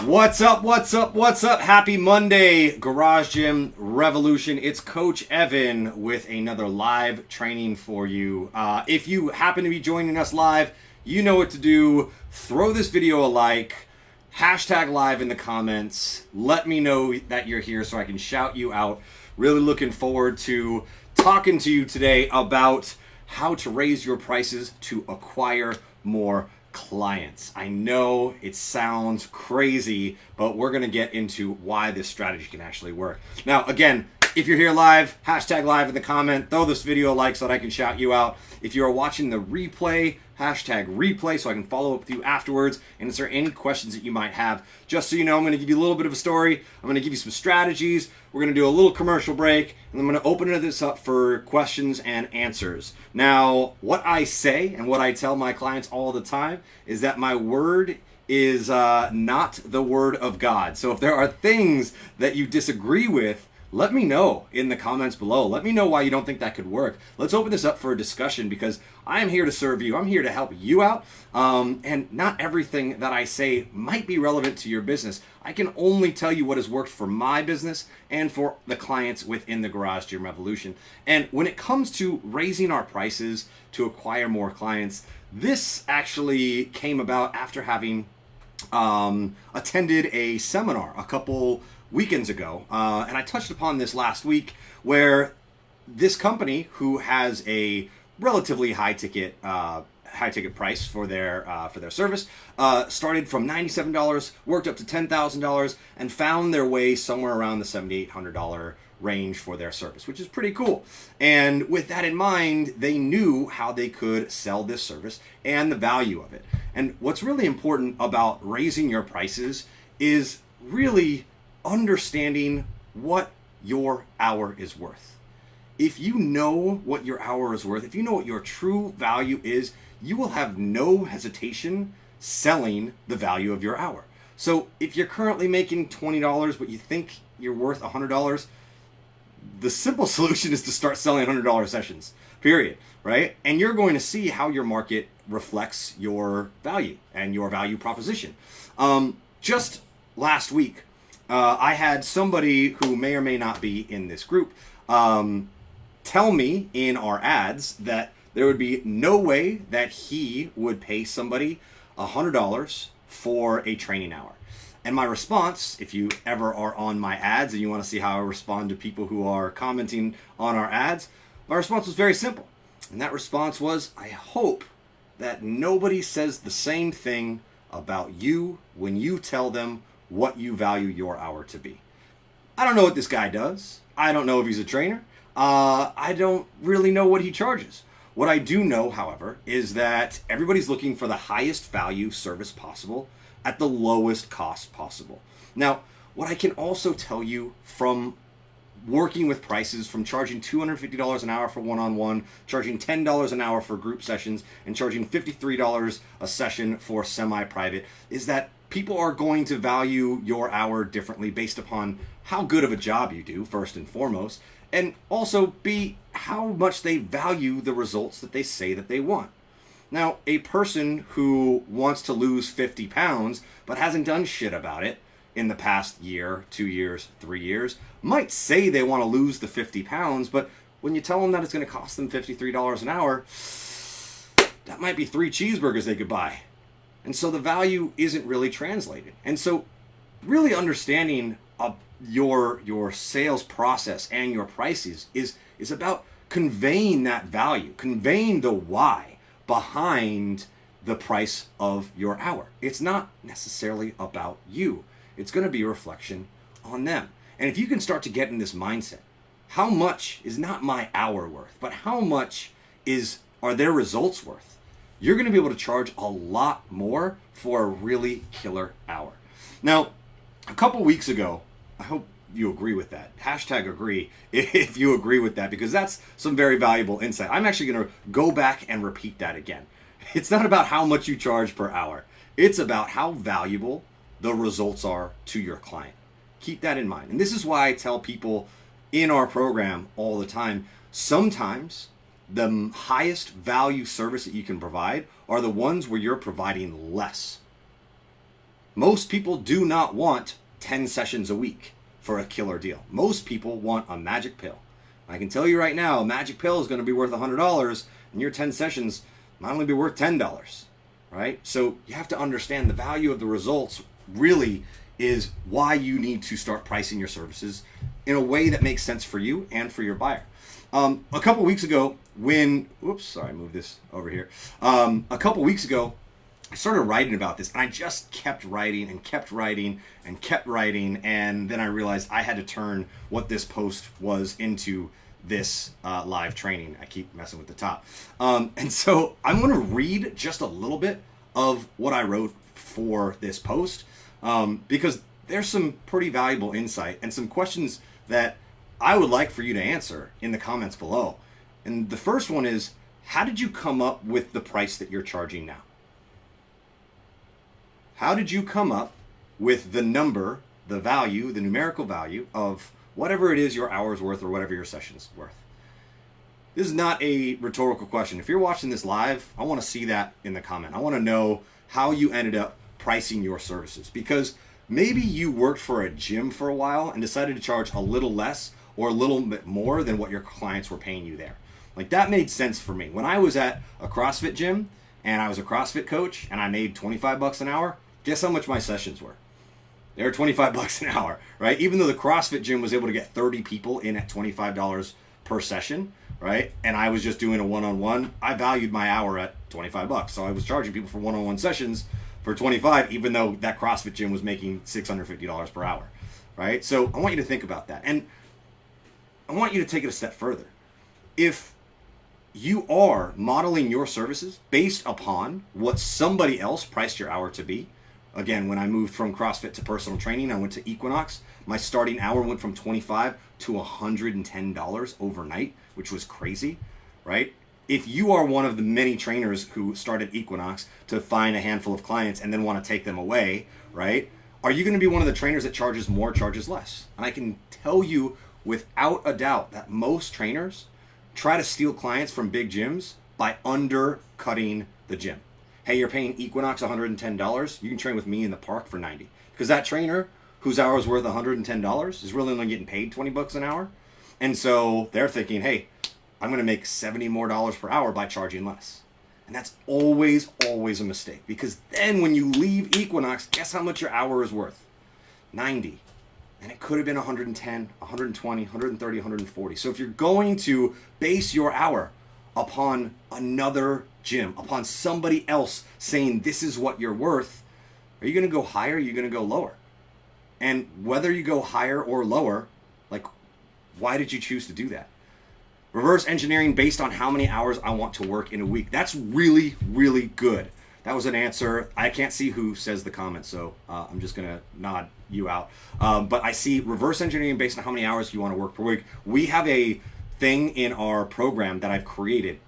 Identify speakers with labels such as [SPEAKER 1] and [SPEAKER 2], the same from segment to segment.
[SPEAKER 1] What's up, what's up, what's up? Happy Monday, Garage Gym Revolution. It's Coach Evan with another live training for you. If you happen to be joining us live, you know what to do. Throw this video a like, hashtag live in the comments. Let me know that you're here so I can shout you out. Really looking forward to talking to you today about how to raise your prices to acquire more clients. I know it sounds crazy, but we're going to get into why this strategy can actually work. Now, again, if you're here live, hashtag live in the comment, throw this video a like so that I can shout you out. If you are watching the replay, hashtag replay so I can follow up with you afterwards and answer any questions that you might have. Just so you know, I'm going to give you a little bit of a story. I'm going to give you some strategies. We're going to do a little commercial break, and I'm going to open this up for questions and answers. Now, what I say and what I tell my clients all the time is that my word is not the word of God. So if there are things that you disagree with, let me know in the comments below. Let me know why you don't think that could work. Let's open this up for a discussion because I am here to serve you. I'm here to help you out. And not everything that I say might be relevant to your business. I can only tell you what has worked for my business and for the clients within the Garage Gym Revolution. And when it comes to raising our prices to acquire more clients, this actually came about after having attended a seminar a couple weekends ago, and I touched upon this last week, where this company who has a relatively high ticket price for their service started from $97, worked up to $10,000, and found their way somewhere around the $7,800 range for their service, which is pretty cool. And with that in mind, they knew how they could sell this service and the value of it. And what's really important about raising your prices is really understanding what your hour is worth. If you know what your hour is worth, if you know what your true value is, you will have no hesitation selling the value of your hour. So if you're currently making $20 but you think you're worth $100, the simple solution is to start selling $100 sessions, period, right? And you're going to see how your market reflects your value and your value proposition. Just last week, I had somebody who may or may not be in this group tell me in our ads that there would be no way that he would pay somebody $100 for a training hour. And my response, if you ever are on my ads and you want to see how I respond to people who are commenting on our ads, my response was very simple. And that response was, I hope that nobody says the same thing about you when you tell them what you value your hour to be. I don't know what this guy does. I don't know if he's a trainer. I don't really know what he charges. What I do know, however, is that everybody's looking for the highest value service possible at the lowest cost possible. Now, what I can also tell you from working with prices, from charging $250 an hour for one-on-one, charging $10 an hour for group sessions, and charging $53 a session for semi-private, is that people are going to value your hour differently based upon how good of a job you do, first and foremost, and also B, how much they value the results that they say that they want. Now, a person who wants to lose 50 pounds but hasn't done shit about it in the past year, 2 years, 3 years, might say they want to lose the 50 pounds, but when you tell them that it's going to cost them $53 an hour, that might be 3 cheeseburgers they could buy. And so the value isn't really translated. And so really understanding your sales process and your prices is about conveying that value, conveying the why behind the price of your hour. It's not necessarily about you. It's going to be a reflection on them. And if you can start to get in this mindset, how much is not my hour worth, but how much are their results worth? You're going to be able to charge a lot more for a really killer hour. Now, a couple weeks ago, I hope you agree with that. Hashtag agree if you agree with that, because that's some very valuable insight. I'm actually going to go back and repeat that again. It's not about how much you charge per hour. It's about how valuable the results are to your client. Keep that in mind. And this is why I tell people in our program all the time, sometimes the highest value service that you can provide are the ones where you're providing less. Most people do not want 10 sessions a week for a killer deal. Most people want a magic pill. I can tell you right now, a magic pill is going to be worth $100, and your 10 sessions might only be worth $10, right? So you have to understand the value of the results really is why you need to start pricing your services in a way that makes sense for you and for your buyer. A couple weeks ago, I moved this over here. A couple weeks ago, I started writing about this, and I just kept writing and kept writing and kept writing, and then I realized I had to turn what this post was into this live training. I keep messing with the top. And so I'm going to read just a little bit of what I wrote for this post, because there's some pretty valuable insight and some questions that I would like for you to answer in the comments below. And the first one is, how did you come up with the price that you're charging now? How did you come up with the number, the value, the numerical value of whatever it is your hour's worth or whatever your session's worth? This is not a rhetorical question. If you're watching this live, I want to see that in the comment. I want to know how you ended up pricing your services, because maybe you worked for a gym for a while and decided to charge a little less or a little bit more than what your clients were paying you there. Like, that made sense for me. When I was at a CrossFit gym and I was a CrossFit coach and I made $25 an hour, guess how much my sessions were? They were $25 an hour, right? Even though the CrossFit gym was able to get 30 people in at $25 per session, right? And I was just doing a one-on-one, I valued my hour at $25. So I was charging people for one-on-one sessions for $25, even though that CrossFit gym was making $650 per hour, right? So I want you to think about that. And I want you to take it a step further. If you are modeling your services based upon what somebody else priced your hour to be, again, when I moved from CrossFit to personal training, I went to Equinox. My starting hour went from $25 to $110 overnight, which was crazy, right? If you are one of the many trainers who started Equinox to find a handful of clients and then want to take them away, right? Are you going to be one of the trainers that charges more, charges less? And I can tell you without a doubt that most trainers try to steal clients from big gyms by undercutting the gym. Hey, you're paying Equinox $110. You can train with me in the park for $90. Because that trainer whose hour is worth $110 is really only getting paid $20 an hour. And so they're thinking, hey, I'm going to make $70 more per hour by charging less. And that's always, always a mistake. Because then when you leave Equinox, guess how much your hour is worth? $90. And it could have been $110, $120, $130, $140. So if you're going to base your hour upon another gym, upon somebody else saying this is what you're worth, are you going to go higher? Or are you going to go lower? And whether you go higher or lower, like, why did you choose to do that? Reverse engineering based on how many hours I want to work in a week. That's really, really good. That was an answer. I can't see who says the comment, so I'm just going to nod you out. But I see reverse engineering based on how many hours you want to work per week. We have a thing in our program that I've created.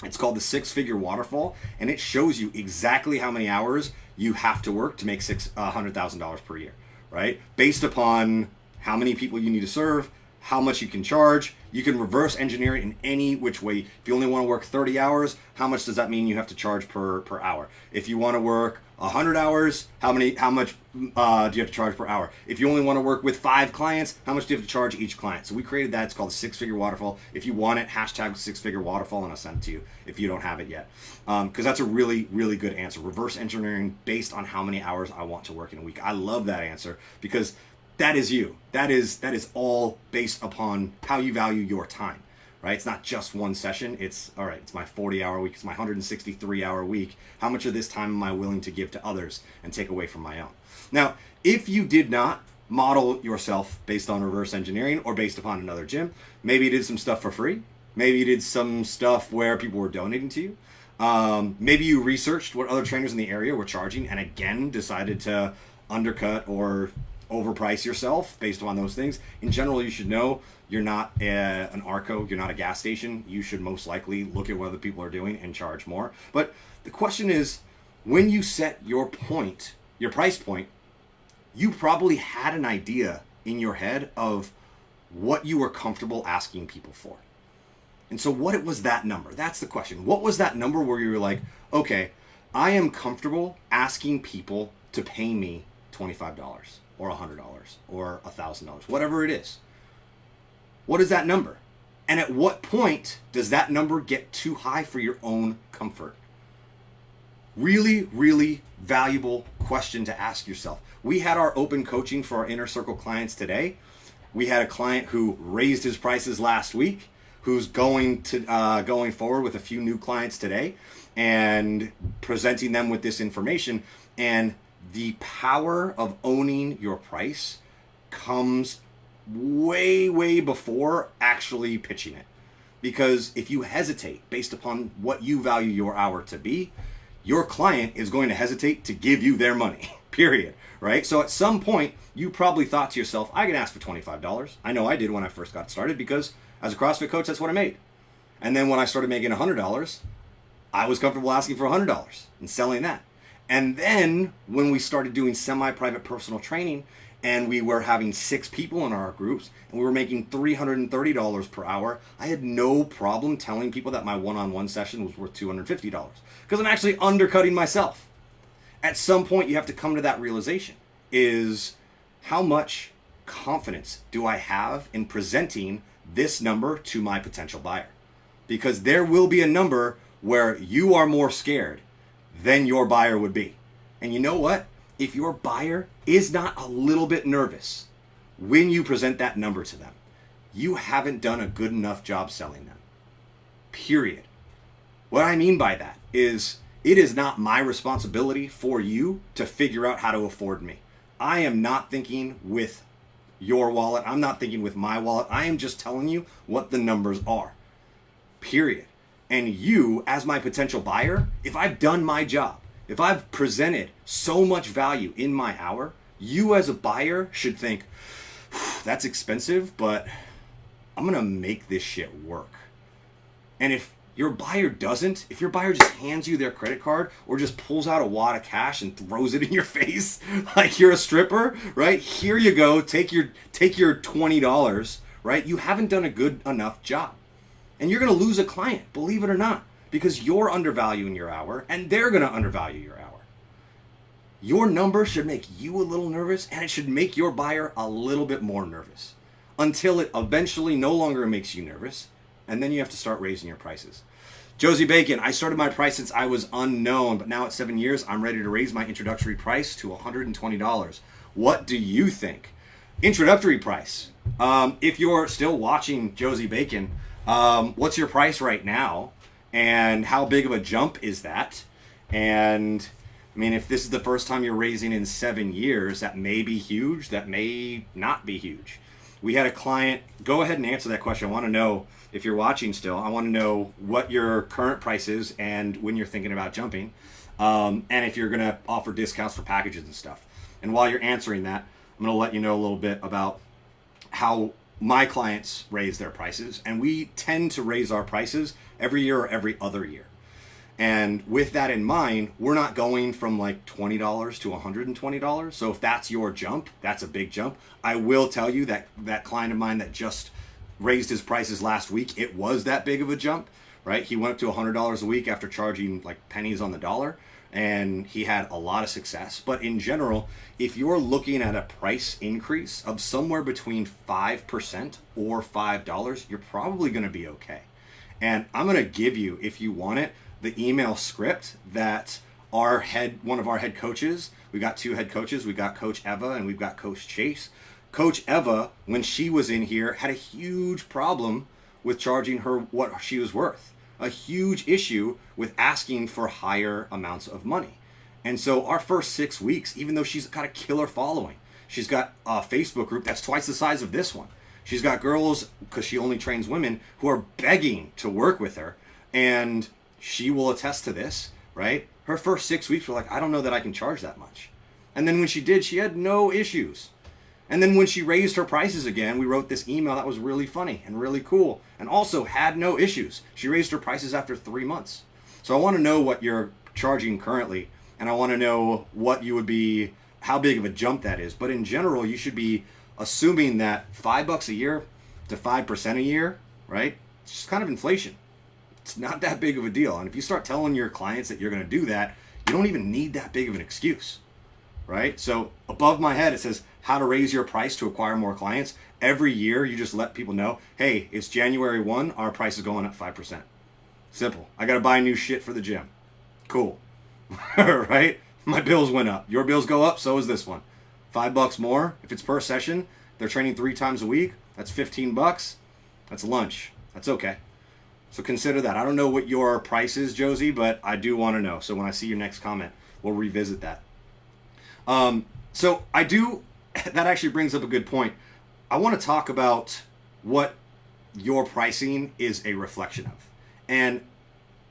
[SPEAKER 1] It's called the six-figure waterfall, and it shows you exactly how many hours you have to work to make $100,000 per year, right? Based upon how many people you need to serve, how much you can charge. You can reverse engineer it in any which way. If you only want to work 30 hours, how much does that mean you have to charge per hour? If you want to work 100 hours, how much do you have to charge per hour? If you only want to work with 5 clients, how much do you have to charge each client? So we created that. It's called the six-figure waterfall. If you want it, hashtag six-figure waterfall, and I'll send it to you if you don't have it yet. Because that's a really, really good answer. Reverse engineering based on how many hours I want to work in a week. I love that answer because that is you. That is all based upon how you value your time, right? It's not just one session. It's, all right, it's my 40-hour week. It's my 163-hour week. How much of this time am I willing to give to others and take away from my own? Now, if you did not model yourself based on reverse engineering or based upon another gym, maybe you did some stuff for free. Maybe you did some stuff where people were donating to you. Maybe you researched what other trainers in the area were charging and again decided to undercut or overprice yourself based on those things. In general, you should know you're not an Arco, you're not a gas station. You should most likely look at what other people are doing and charge more. But the question is, when you set your price point, you probably had an idea in your head of what you were comfortable asking people for. And so what was that number? That's the question. What was that number where you were like, okay, I am comfortable asking people to pay me $25 or $100 or $1,000, whatever it is. What is that number? And at what point does that number get too high for your own comfort? Really, really valuable question to ask yourself. We had our open coaching for our Inner Circle clients today. We had a client who raised his prices last week, who's going forward with a few new clients today and presenting them with this information. And the power of owning your price comes way, way before actually pitching it. Because if you hesitate based upon what you value your hour to be, your client is going to hesitate to give you their money, period, right? So at some point, you probably thought to yourself, I can ask for $25. I know I did when I first got started because as a CrossFit coach, that's what I made. And then when I started making $100, I was comfortable asking for $100 and selling that. And then when we started doing semi-private personal training and we were having 6 people in our groups and we were making $330 per hour, I had no problem telling people that my one-on-one session was worth $250 because I'm actually undercutting myself. At some point, you have to come to that realization is how much confidence do I have in presenting this number to my potential buyer? Because there will be a number where you are more scared than your buyer would be. And you know what? If your buyer is not a little bit nervous when you present that number to them, you haven't done a good enough job selling them. Period. What I mean by that is it is not my responsibility for you to figure out how to afford me. I am not thinking with your wallet. I'm not thinking with my wallet. I am just telling you what the numbers are. Period. And you, as my potential buyer, if I've done my job, if I've presented so much value in my hour, you as a buyer should think, that's expensive, but I'm going to make this shit work. And if your buyer doesn't, if your buyer just hands you their credit card or just pulls out a wad of cash and throws it in your face like you're a stripper, right? Here you go, take your $20, right? You haven't done a good enough job. And you're going to lose a client, believe it or not, because you're undervaluing your hour and they're going to undervalue your hour. Your number should make you a little nervous and it should make your buyer a little bit more nervous until it eventually no longer makes you nervous. And then you have to start raising your prices. Josie Bacon, I started my price since I was unknown, but now at 7 years, I'm ready to raise my introductory price to $120. What do you think? Introductory price. If you're still watching Josie Bacon, what's your price right now? And how big of a jump is that? And I mean, if this is the first time you're raising in 7 years, that may be huge, that may not be huge. We had a client, go ahead and answer that question. I want to know, if you're watching still, I want to know what your current price is and when you're thinking about jumping, and if you're going to offer discounts for packages and stuff. And while you're answering that, I'm going to let you know a little bit about how my clients raise their prices. And we tend to raise our prices every year or every other year. And with that in mind, we're not going from like $20 to $120. So if that's your jump, that's a big jump. I will tell you that that client of mine that just raised his prices last week, it was that big of a jump, right? He went up to $100 a week after charging like pennies on the dollar, and he had a lot of success. But in general, if you're looking at a price increase of somewhere between 5% or $5, you're probably going to be okay. And I'm going to give you, if you want it, the email script that one of our head coaches, we got 2 head coaches, we got Coach Eva and we've got Coach Chase. Coach Eva, when she was in here, had a huge problem with charging her what she was worth. A huge issue with asking for higher amounts of money. And so our first 6 weeks, even though she's got a killer following, she's got a Facebook group that's twice the size of this one. She's got girls, because she only trains women, who are begging to work with her. And she will attest to this, right? Her first 6 weeks were like, I don't know that I can charge that much. And then when she did, she had no issues. And then when she raised her prices again, we wrote this email that was really funny and really cool and also had no issues. She raised her prices after 3 months. So I want to know what you're charging currently, and I want to know what you would be, how big of a jump that is. But in general, you should be assuming that $5 a year to 5% a year, right? It's just kind of inflation. It's not that big of a deal. And if you start telling your clients that you're going to do that, you don't even need that big of an excuse, right? So above my head, it says how to raise your price to acquire more clients. Every year, you just let people know, hey, it's January 1, our price is going up 5%. Simple. I got to buy new shit for the gym. Cool. Right? My bills went up. Your bills go up, so is this one. $5 more. If it's per session, they're training 3 times a week. That's $15. That's lunch. That's okay. So consider that. I don't know what your price is, Josie, but I do want to know. So when I see your next comment, we'll revisit that. That actually brings up a good point. I want to talk about what your pricing is a reflection of. And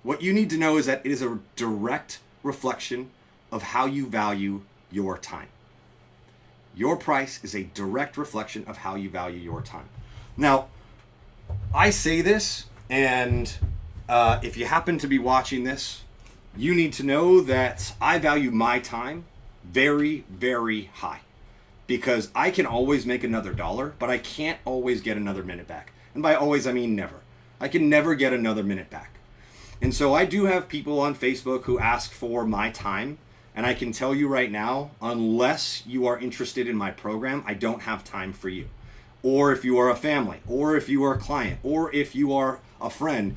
[SPEAKER 1] what you need to know is that it is a direct reflection of how you value your time. Your price is a direct reflection of how you value your time. Now, I say this, and if you happen to be watching this, you need to know that I value my time very, very high, because I can always make another dollar, but I can't always get another minute back. And by always, I mean never. I can never get another minute back. And so I do have people on Facebook who ask for my time. And I can tell you right now, unless you are interested in my program, I don't have time for you. Or if you are a family, or if you are a client, or if you are a friend,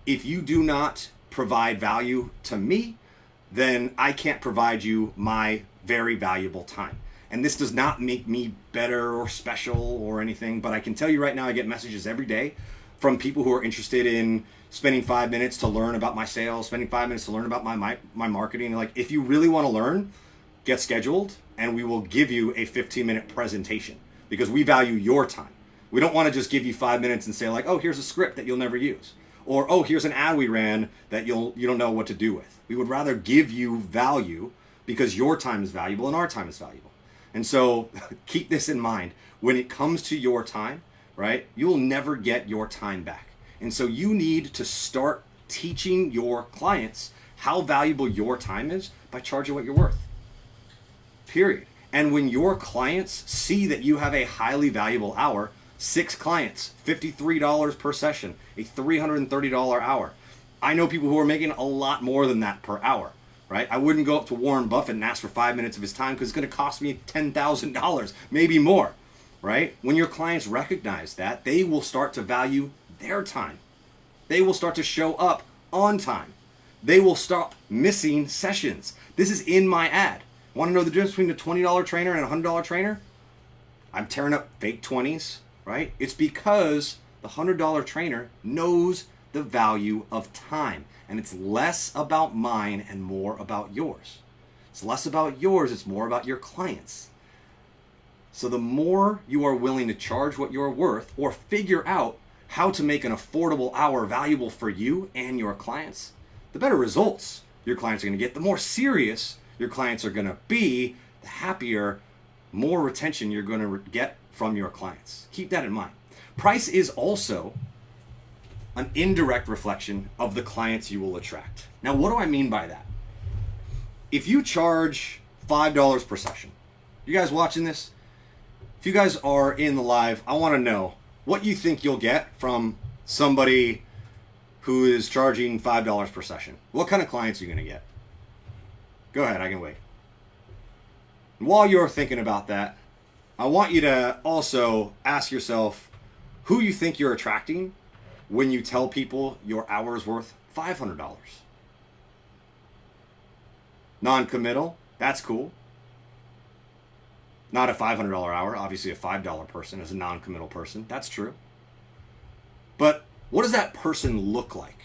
[SPEAKER 1] if you do not provide value to me, then I can't provide you my very valuable time. And this does not make me better or special or anything, but I can tell you right now, I get messages every day from people who are interested in spending 5 minutes to learn about my sales, spending 5 minutes to learn about my marketing. Like, if you really want to learn, get scheduled and we will give you a 15-minute presentation, because we value your time. We don't want to just give you 5 minutes and say like, oh, here's a script that you'll never use. Or, oh, here's an ad we ran that you don't know what to do with. We would rather give you value because your time is valuable and our time is valuable. And so keep this in mind. When it comes to your time, right, you will never get your time back. And so you need to start teaching your clients how valuable your time is by charging what you're worth. Period. And when your clients see that you have a highly valuable hour, 6 clients, $53 per session, a $330 hour. I know people who are making a lot more than that per hour, right? I wouldn't go up to Warren Buffett and ask for 5 minutes of his time because it's going to cost me $10,000, maybe more, right? When your clients recognize that, they will start to value their time. They will start to show up on time. They will stop missing sessions. This is in my ad. Want to know the difference between a $20 trainer and a $100 trainer? I'm tearing up fake 20s, right? It's because the $100 trainer knows the value of time, and it's less about mine and more about yours. It's less about yours, it's more about your clients. So the more you are willing to charge what you're worth, or figure out how to make an affordable hour valuable for you and your clients, the better results your clients are going to get. The more serious your clients are going to be, the happier, more retention you're going to get from your clients. Keep that in mind. Price is also an indirect reflection of the clients you will attract. Now, what do I mean by that? If you charge $5 per session, you guys watching this? If you guys are in the live, I want to know what you think you'll get from somebody who is charging $5 per session. What kind of clients are you going to get? Go ahead, I can wait. While you're thinking about that, I want you to also ask yourself who you think you're attracting when you tell people your hour is worth $500. Non-committal, that's cool. Not a $500 hour, obviously a $5 person is a non-committal person, that's true. But what does that person look like?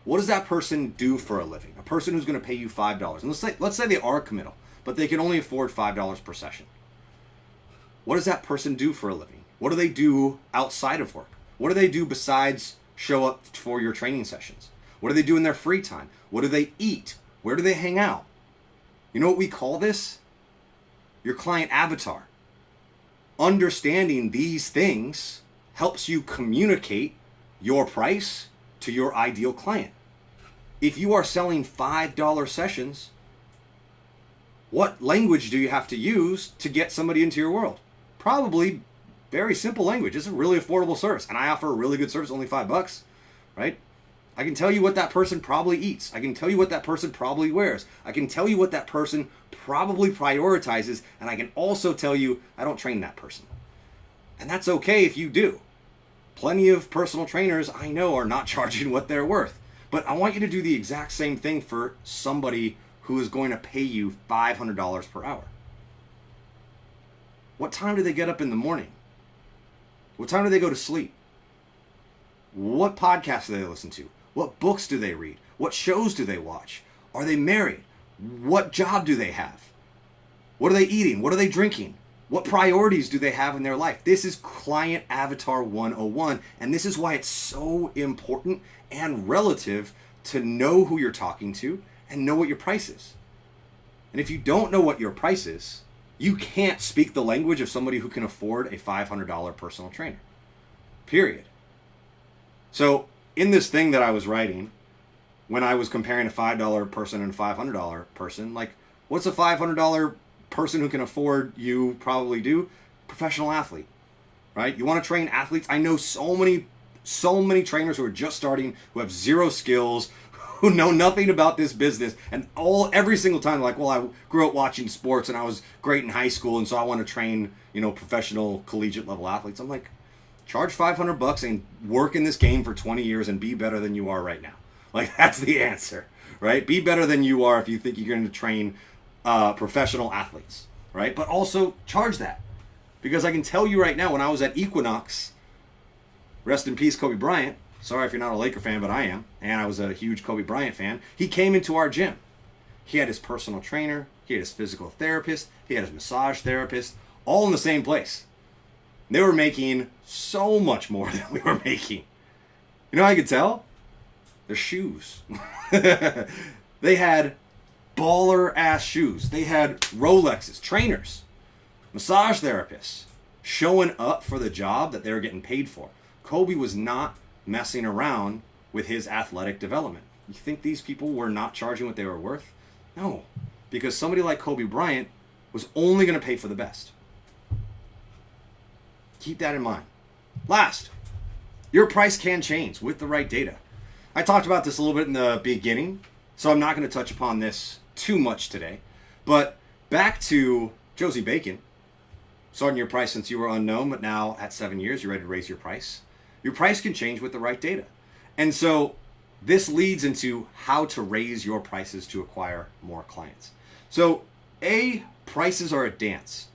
[SPEAKER 1] What does that person do for a living? A person who's going to pay you $5. And let's say they are committal, but they can only afford $5 per session. What does that person do for a living? What do they do outside of work? What do they do besides show up for your training sessions? What do they do in their free time? What do they eat? Where do they hang out? You know what we call this? Your client avatar. Understanding these things helps you communicate your price to your ideal client. If you are selling $5 sessions, what language do you have to use to get somebody into your world? Probably very simple language. It's a really affordable service, and I offer a really good service, only $5, right? I can tell you what that person probably eats. I can tell you what that person probably wears. I can tell you what that person probably prioritizes, and I can also tell you I don't train that person. And that's okay if you do. Plenty of personal trainers I know are not charging what they're worth. But I want you to do the exact same thing for somebody who is going to pay you $500 per hour. What time do they get up in the morning? What time do they go to sleep? What podcasts do they listen to? What books do they read? What shows do they watch? Are they married? What job do they have? What are they eating? What are they drinking? What priorities do they have in their life? This is Client Avatar 101, and this is why it's so important and relative to know who you're talking to and know what your price is. And if you don't know what your price is, you can't speak the language of somebody who can afford a $500 personal trainer. Period. So in this thing that I was writing, when I was comparing a $5 person and a $500 person, like, what's a $500 person who can afford you probably do? Professional athlete, right? You want to train athletes? I know so many trainers who are just starting, who have zero skills, who know nothing about this business, and every single time like, well, I grew up watching sports and I was great in high school, and so I want to train, professional collegiate level athletes. I'm like, charge $500 and work in this game for 20 years and be better than you are right now. Like, that's the answer, right? Be better than you are if you think you're going to train professional athletes, right? But also charge that, because I can tell you right now, when I was at Equinox, rest in peace, Kobe Bryant. Sorry if you're not a Laker fan, but I am. And I was a huge Kobe Bryant fan. He came into our gym. He had his personal trainer. He had his physical therapist. He had his massage therapist, all in the same place. They were making so much more than we were making. You know how I could tell? Their shoes. They had baller ass shoes. They had Rolexes, trainers, massage therapists showing up for the job that they were getting paid for. Kobe was not messing around with his athletic development. You think these people were not charging what they were worth? No, because somebody like Kobe Bryant was only going to pay for the best. Keep that in mind. Last, your price can change with the right data. I talked about this a little bit in the beginning, so I'm not going to touch upon this too much today. But back to Josie Bacon, starting your price since you were unknown, but now at 7 years, you're ready to raise your price. Your price can change with the right data. And so this leads into how to raise your prices to acquire more clients. So prices are a dance.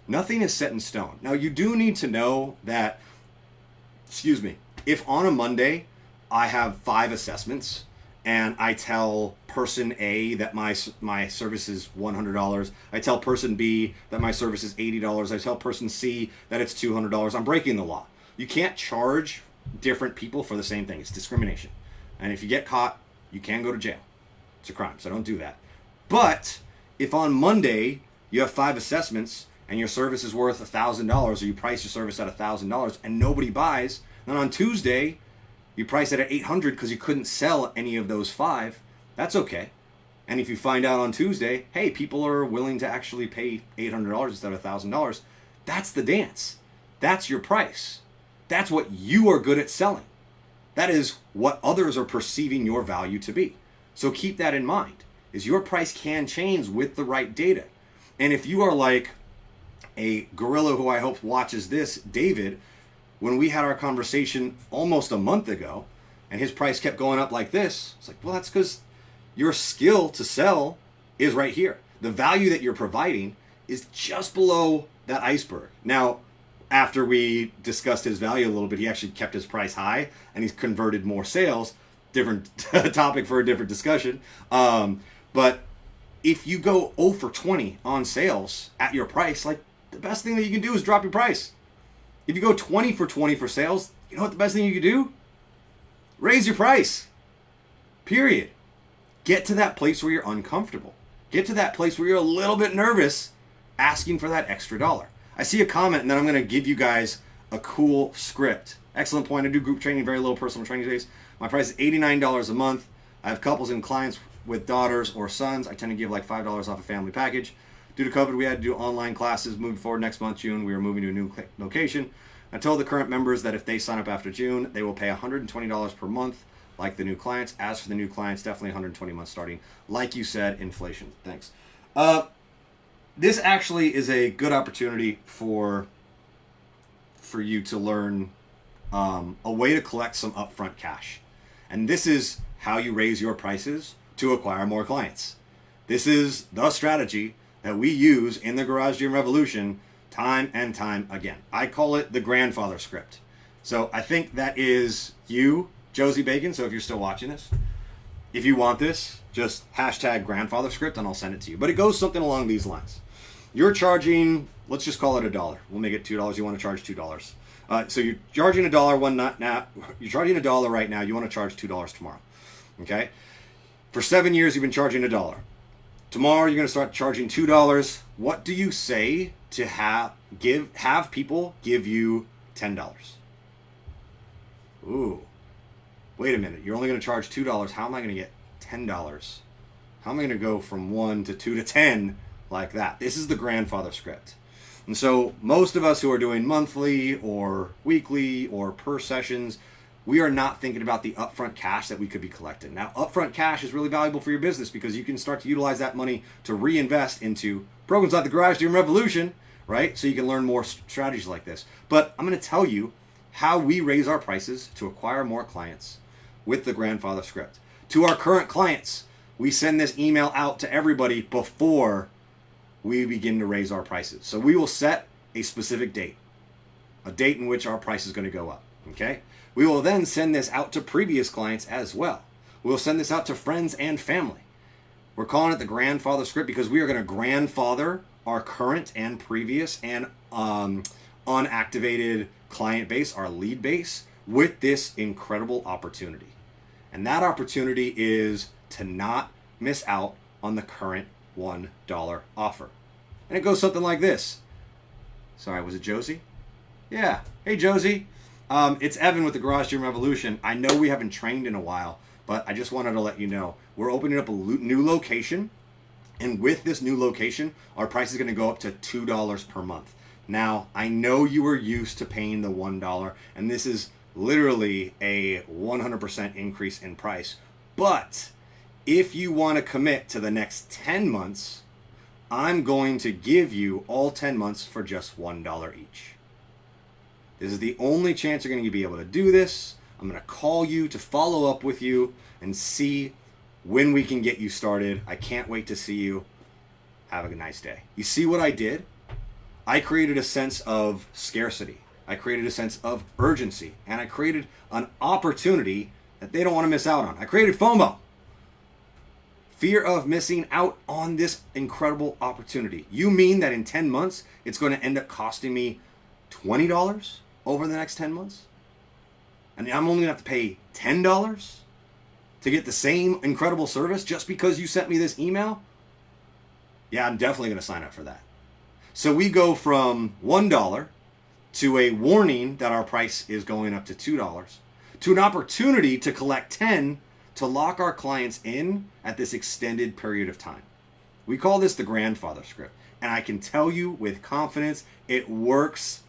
[SPEAKER 1] Nothing is set in stone. Now, you do need to know that, if on a Monday I have 5 assessments and I tell person A that my service is $100, I tell person B that my service is $80, I tell person C that it's $200, I'm breaking the law. You can't charge different people for the same thing. It's discrimination. And if you get caught, you can go to jail. It's a crime, so don't do that. But if on Monday you have 5 assessments and your service is worth $1,000, or you price your service at $1,000 and nobody buys, then on Tuesday you price it at $800 because you couldn't sell any of those 5, that's okay. And if you find out on Tuesday, hey, people are willing to actually pay $800 instead of $1,000, that's the dance. That's your price. That's what you are good at selling. That is what others are perceiving your value to be. So keep that in mind, is your price can change with the right data. And if you are like a gorilla who I hope watches this, David, when we had our conversation almost a month ago and his price kept going up like this, it's like, well, that's because your skill to sell is right here. The value that you're providing is just below that iceberg. Now, after we discussed his value a little bit, he actually kept his price high and he's converted more sales. Different topic for a different discussion. But if you go 0 for 20 on sales at your price, like, the best thing that you can do is drop your price. If you go 20 for 20 for sales, you know what the best thing you can do? Raise your price. Period. Get to that place where you're uncomfortable. Get to that place where you're a little bit nervous asking for that extra dollar. I see a comment and then I'm going to give you guys a cool script. Excellent point. I do group training, very low personal training days. My price is $89 a month. I have couples and clients with daughters or sons. I tend to give like $5 off a family package. Due to COVID, we had to do online classes. Moving forward next month, June, we are moving to a new location. I told the current members that if they sign up after June, they will pay $120 per month like the new clients. As for the new clients, definitely 120 months starting. Like you said, inflation. Thanks. This actually is a good opportunity for you to learn a way to collect some upfront cash. And this is how you raise your prices to acquire more clients. This is the strategy that we use in the Garage Gym Revolution time and time again. I call it the grandfather script. So I think that is you, Josie Bacon. So if you're still watching this, if you want this, just hashtag grandfather script and I'll send it to you. But it goes something along these lines. You're charging, let's just call it $1. We'll make it $2. You want to charge $2. So you're charging $1 one night now. You're charging $1 right now. You want to charge $2 tomorrow. Okay. For 7 years, you've been charging $1. Tomorrow, you're going to start charging $2. What do you say to have people give you $10? Ooh, wait a minute. You're only going to charge $2. How am I going to get $10? How am I going to go from 1 to 2 to 10 like that? This is the grandfather script. And so most of us who are doing monthly or weekly or per sessions, we are not thinking about the upfront cash that we could be collecting. Now, upfront cash is really valuable for your business because you can start to utilize that money to reinvest into programs like the Garage Gym Revolution, right? So you can learn more strategies like this. But I'm going to tell you how we raise our prices to acquire more clients with the grandfather script. To our current clients, we send this email out to everybody before we begin to raise our prices. So we will set a specific date, a date in which our price is going to go up, okay? We will then send this out to previous clients as well. We'll send this out to friends and family. We're calling it the grandfather script because we are going to grandfather our current and previous and unactivated client base, our lead base, with this incredible opportunity. And that opportunity is to not miss out on the current $1 offer. And it goes something like this. Sorry, was it Josie? Yeah. Hey, Josie. It's Evan with the Garage Gym Revolution. I know we haven't trained in a while, but I just wanted to let you know we're opening up a new location. And with this new location, our price is going to go up to $2 per month. Now, I know you were used to paying the $1, and this is literally a 100% increase in price. But if you want to commit to the next 10 months, I'm going to give you all 10 months for just $1 each. This is the only chance you're going to be able to do this. I'm going to call you to follow up with you and see when we can get you started. I can't wait to see you. Have a nice day. You see what I did? I created a sense of scarcity. I created a sense of urgency. And I created an opportunity that they don't want to miss out on. I created FOMO. Fear of missing out on this incredible opportunity. You mean that in 10 months, it's going to end up costing me $20 over the next 10 months? And I'm only going to have to pay $10 to get the same incredible service just because you sent me this email? Yeah, I'm definitely going to sign up for that. So we go from $1 to a warning that our price is going up to $2 to an opportunity to collect 10 to lock our clients in at this extended period of time. We call this the grandfather script. And I can tell you with confidence, it works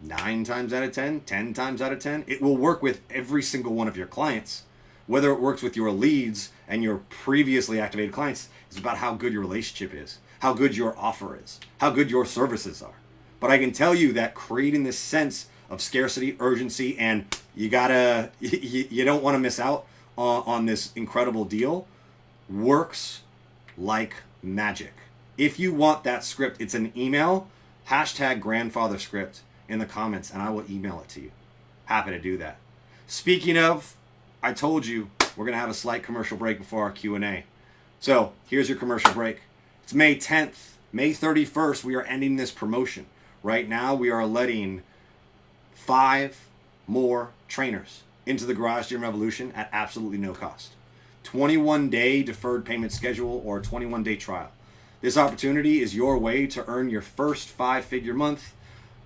[SPEAKER 1] 9 times out of 10, 10 times out of 10. It will work with every single one of your clients. Whether it works with your leads and your previously activated clients is about how good your relationship is, how good your offer is, how good your services are. But I can tell you that creating this sense of scarcity, urgency, and you don't want to miss out on this incredible deal works like magic. If you want that script, it's an email, hashtag grandfather script in the comments, and I will email it to you. Happy to do that. Speaking of, I told you we're going to have a slight commercial break before our Q&A. So here's your commercial break. It's May 10th. May 31st, we are ending this promotion. Right now, we are letting 5 more trainers into the Garage Gym Revolution at absolutely no cost. 21-day deferred payment schedule or 21-day trial. This opportunity is your way to earn your first 5-figure month.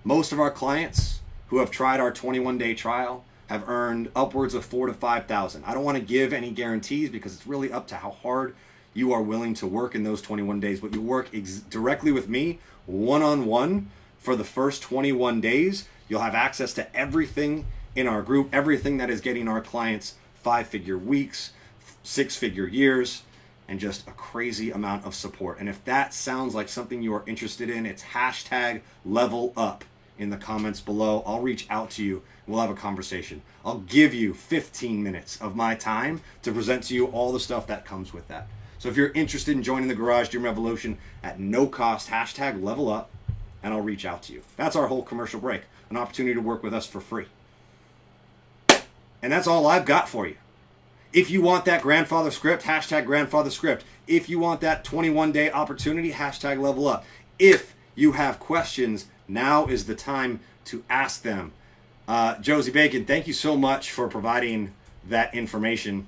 [SPEAKER 1] Most of our clients who have tried our 21-day trial have earned upwards of $4,000 to $5,000. I don't want to give any guarantees because it's really up to how hard you are willing to work in those 21 days. But you work directly with me, one-on-one, for the first 21 days. You'll have access to everything in our group, everything that is getting our clients 5-figure weeks, 6-figure years, and just a crazy amount of support. And if that sounds like something you are interested in, it's hashtag level up in the comments below. I'll reach out to you. We'll have a conversation. I'll give you 15 minutes of my time to present to you all the stuff that comes with that. So if you're interested in joining the Garage Gym Revolution at no cost, hashtag level up, and I'll reach out to you. That's our whole commercial break, an opportunity to work with us for free. And that's all I've got for you. If you want that grandfather script, hashtag grandfather script. If you want that 21-day opportunity, hashtag level up. If you have questions, now is the time to ask them. Josie Bacon, thank you so much for providing that information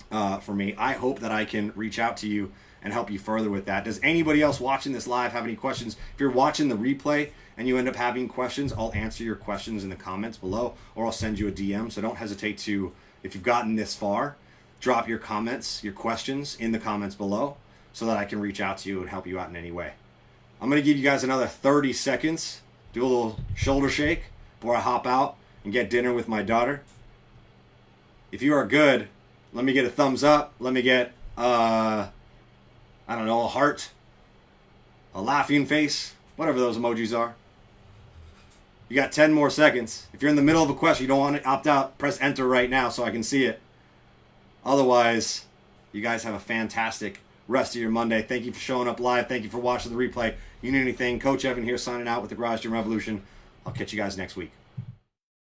[SPEAKER 1] for me. I hope that I can reach out to you and help you further with that. Does anybody else watching this live have any questions? If you're watching the replay and you end up having questions, I'll answer your questions in the comments below, or I'll send you a DM. So don't hesitate to, if you've gotten this far, drop your comments, your questions in the comments below so that I can reach out to you and help you out in any way. I'm going to give you guys another 30 seconds, do a little shoulder shake before I hop out and get dinner with my daughter. If you are good, let me get a thumbs up. Let me get, I don't know, a heart, a laughing face, whatever those emojis are. You got 10 more seconds. If you're in the middle of a question, you don't want to opt out, press enter right now so I can see it. Otherwise, you guys have a fantastic rest of your Monday. Thank you for showing up live. Thank you for watching the replay. You need anything, Coach Evan here signing out with the Garage Gym Revolution. I'll catch you guys next week.